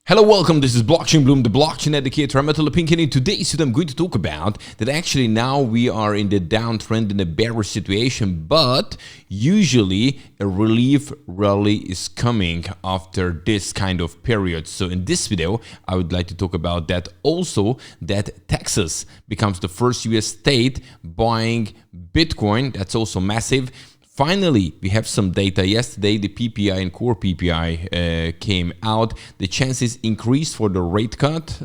Hello, welcome. This is Blockchain Bloom, the blockchain educator. I'm Metal Pink, and in today's video, I'm going to talk about that actually now we are in the downtrend in a bearish situation, but usually a relief rally is coming after this kind of period. So in this video, I would like to talk about that. Also, that Texas becomes the first US state buying Bitcoin. That's also massive. Finally, we have some data. Yesterday, the PPI and core PPI came out. The chances increased for the rate cut,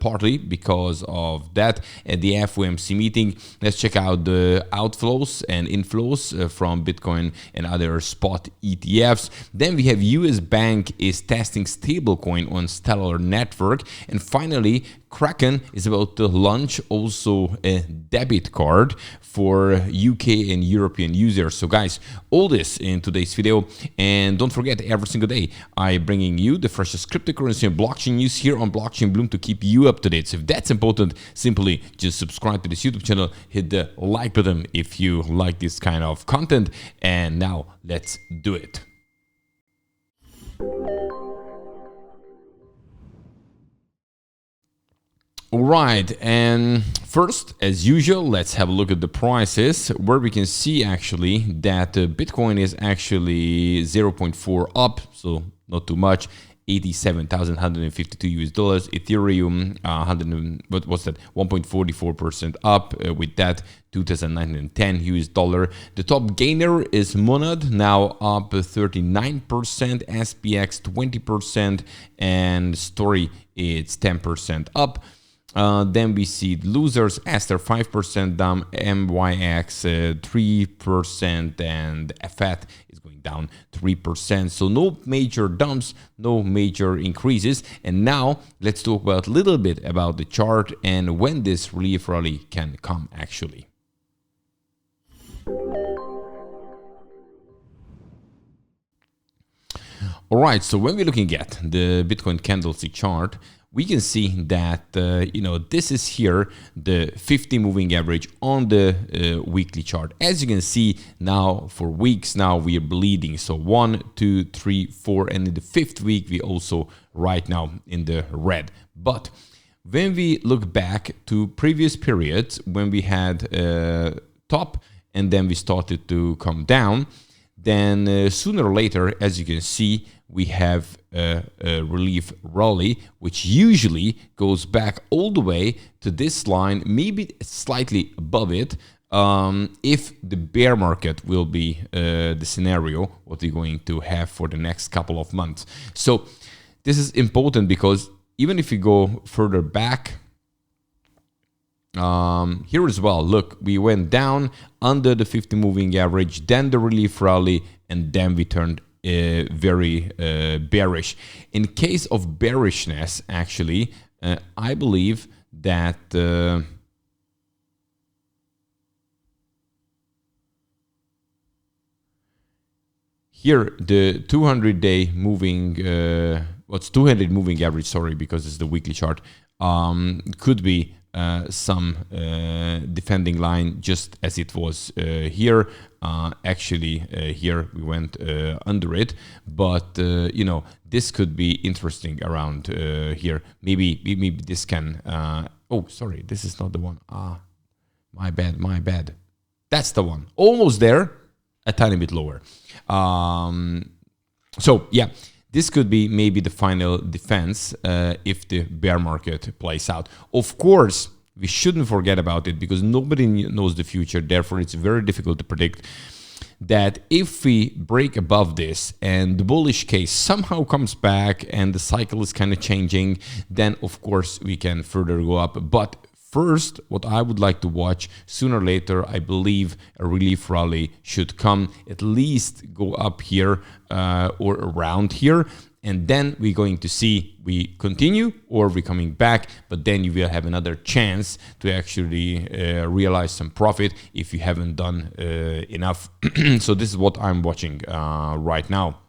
partly because of that at the FOMC meeting. Let's check out the outflows and inflows from Bitcoin and other spot ETFs. Then we have US Bank is testing stablecoin on Stellar Network. And finally, Kraken is about to launch also a debit card for UK and European users. So guys, all this in today's video, and don't forget, every single day I'm bringing you the freshest cryptocurrency and blockchain news here on Blockchain Bloom to keep you up to date. So if that's important, simply just subscribe to this YouTube channel, hit the like button if you like this kind of content, and now let's do it. All right, and first, as usual, let's have a look at the prices, where we can see actually that Bitcoin is actually 0.4 up, so not too much, 87,152 US dollars. Ethereum, 1.44% up, with that 2,910 US dollar. The top gainer is Monad, now up 39%, SPX 20%, and Story it's 10% up. Then we see losers, Aster 5% down, MYX 3%, and FAT is going down 3%. So no major dumps, no major increases. And now let's talk about a little bit about the chart and when this relief rally can come actually. All right, so when we're looking at the Bitcoin candlestick chart, we can see that, this is here the 50 moving average on the weekly chart. As you can see now, for weeks now, we are bleeding. So 1, 2, 3, 4, and in the 5th week, we also right now in the red. But when we look back to previous periods, when we had top and then we started to come down, then sooner or later, as you can see, we have a relief rally, which usually goes back all the way to this line, maybe slightly above it, if the bear market will be the scenario what we're going to have for the next couple of months. So this is important because even if you go further back, here as well, look, we went down under the 50 moving average, then the relief rally, and then we turned very bearish. In case of bearishness, actually, I believe that here the 200-day moving, 200 moving average, sorry, because it's the weekly chart, could be some defending line, just as it was here. Actually, here we went under it, but this could be interesting around here. Maybe this can. Oh, sorry, this is not the one. My bad. That's the one. Almost there, a tiny bit lower. So yeah. This could be maybe the final defense if the bear market plays out. Of course, we shouldn't forget about it because nobody knows the future. Therefore, it's very difficult to predict that if we break above this and the bullish case somehow comes back and the cycle is kind of changing, then of course we can further go up. But first, what I would like to watch, sooner or later, I believe a relief rally should come, at least go up here or around here. And then we're going to see we continue or we're coming back, but then you will have another chance to actually realize some profit if you haven't done enough. So this is what I'm watching right now.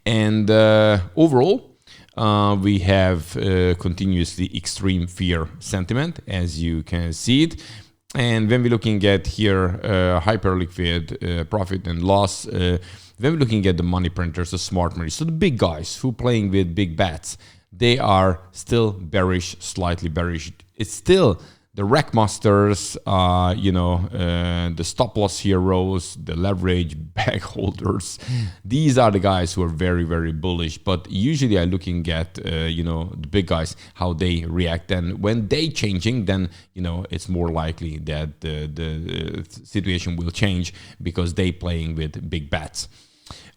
And overall, we have continuously extreme fear sentiment, as you can see it. And when we're looking at here hyperliquid profit and loss, when we're looking at the money printers, the smart money, so the big guys who playing with big bets, they are still bearish, slightly bearish. It's still the rackmasters, the stop loss heroes, the leverage bag holders. These are the guys who are very, very bullish. But usually I'm looking at, the big guys, how they react. And when they changing, then, it's more likely that the situation will change because they playing with big bets.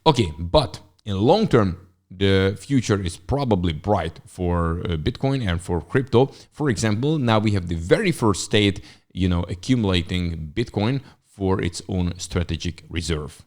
Okay, but in long term, the future is probably bright for Bitcoin and for crypto. For example, now we have the very first state, accumulating Bitcoin for its own strategic reserve.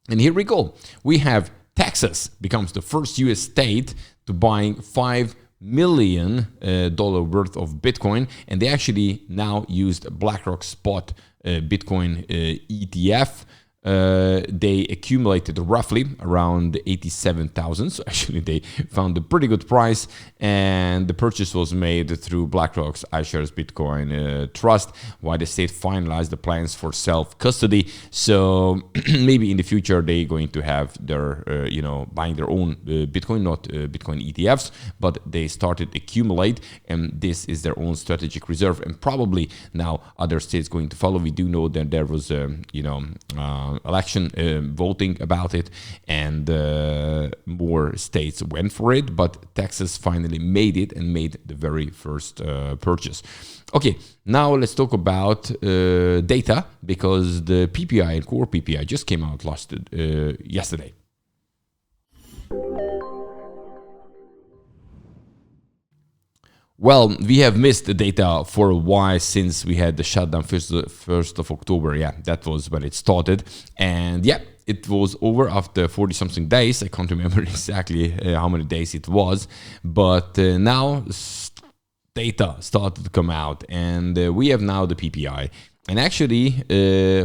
And here we go. We have Texas becomes the first US state to buying $5 million worth of Bitcoin, and they actually now used BlackRock spot Bitcoin ETF. They accumulated roughly around 87,000. So actually they found a pretty good price, and the purchase was made through BlackRock's iShares Bitcoin Trust, while the state finalized the plans for self-custody. So maybe in the future they're going to have their, buying their own Bitcoin, not Bitcoin ETFs, but they started accumulate, and this is their own strategic reserve, and probably now other states going to follow. We do know that there was, election voting about it, and more states went for it, but Texas finally made it and made the very first purchase. Okay, now let's talk about data, because the PPI and core PPI just came out yesterday. Well, we have missed the data for a while since we had the shutdown 1st of October. Yeah, that was when it started. And yeah, it was over after 40-something days. I can't remember exactly how many days it was. But now data started to come out. And we have now the PPI. And actually,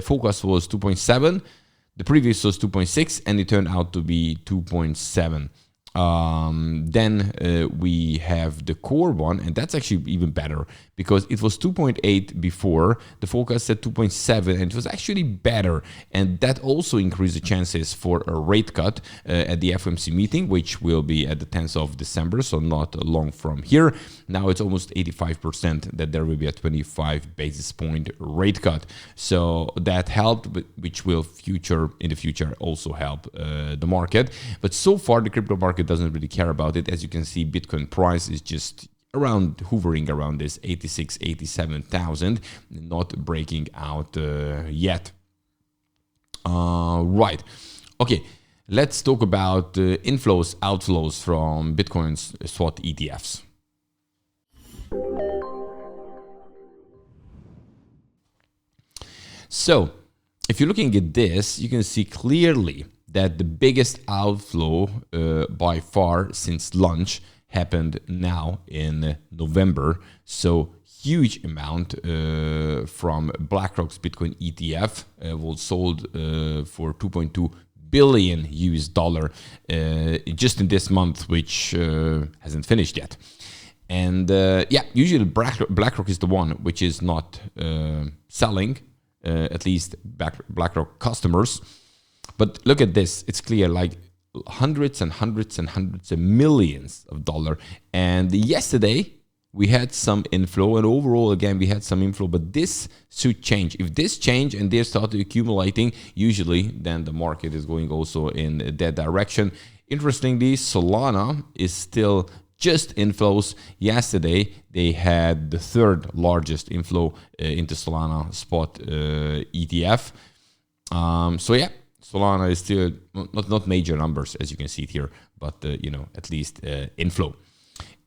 focus was 2.7. The previous was 2.6. And it turned out to be 2.7. Then we have the core one, and that's actually even better because it was 2.8 before. The forecast said 2.7, and it was actually better, and that also increased the chances for a rate cut at the FOMC meeting, which will be at the 10th of December, so not long from here. Now it's almost 85% that there will be a 25 basis point rate cut, so that helped, which will in the future also help the market. But so far the crypto market doesn't really care about it. As you can see, Bitcoin price is just hovering around this 87,000, not breaking out yet. Right. Okay. Let's talk about inflows, outflows from Bitcoin's spot ETFs. So, if you're looking at this, you can see clearly that the biggest outflow by far since launch happened now in November. So huge amount from BlackRock's Bitcoin ETF was sold for 2.2 billion US dollar just in this month, which hasn't finished yet. And usually BlackRock is the one which is not selling, at least BlackRock customers. But look at this, it's clear, like hundreds and hundreds and hundreds of millions of dollars. And yesterday we had some inflow, and overall again we had some inflow, but this should change. If this change and they start accumulating, usually then the market is going also in that direction. Interestingly, Solana is still just inflows. Yesterday they had the third largest inflow into Solana spot ETF. So yeah, Solana is still not major numbers, as you can see it here, but at least inflow.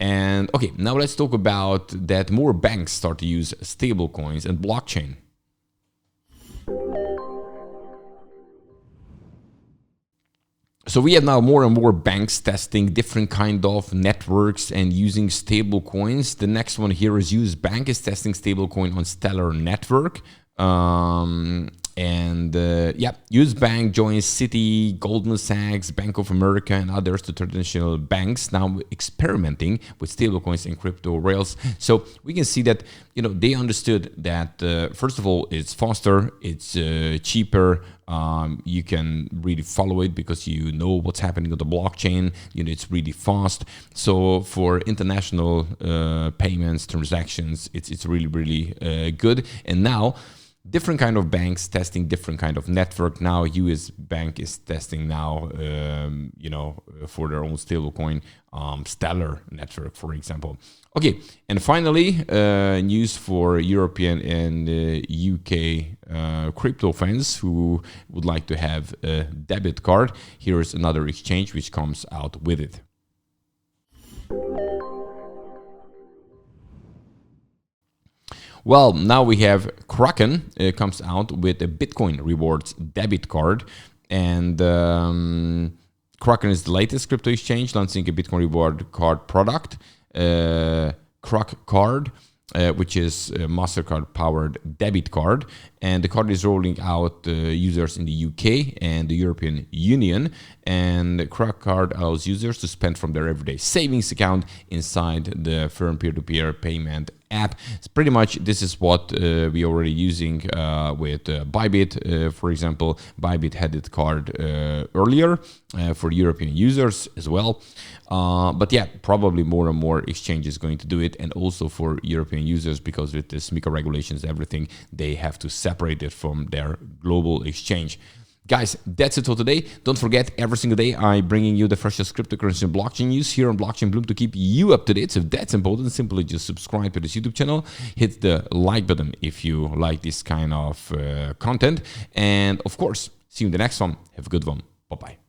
And okay, now let's talk about that more banks start to use stablecoins and blockchain. So we have now more and more banks testing different kind of networks and using stablecoins. The next one here is US Bank is testing stablecoin on Stellar Network. And yeah, US Bank joins Citi, Goldman Sachs, Bank of America, and others, the traditional banks now experimenting with stablecoins and crypto rails. So we can see that, you know, they understood that first of all, it's faster, it's cheaper. You can really follow it because you know what's happening on the blockchain. You know, it's really fast. So for international payments, transactions, it's really good. And now, different kind of banks testing different kind of network. Now US Bank is testing now, you know, for their own stablecoin, Stellar network, for example. Okay, and finally, news for European and UK crypto fans who would like to have a debit card. Here is another exchange which comes out with it. Well, now we have Kraken comes out with a Bitcoin rewards debit card, and Kraken is the latest crypto exchange launching a Bitcoin reward card product, Kraken card, which is a MasterCard powered debit card, and the card is rolling out users in the UK and the European Union. And the Kraken card allows users to spend from their everyday savings account inside the firm peer-to-peer payment app. It's pretty much this is what we already using with Bybit, for example. Bybit had its card earlier for European users as well. But yeah, probably more and more exchanges going to do it, and also for European users, because with this MiCA regulations, everything, they have to separate it from their global exchange. Guys, that's it for today. Don't forget, every single day I'm bringing you the freshest cryptocurrency and blockchain news here on Blockchain Bloom to keep you up to date. So if that's important, simply just subscribe to this YouTube channel. Hit the like button if you like this kind of content. And of course, see you in the next one. Have a good one. Bye-bye.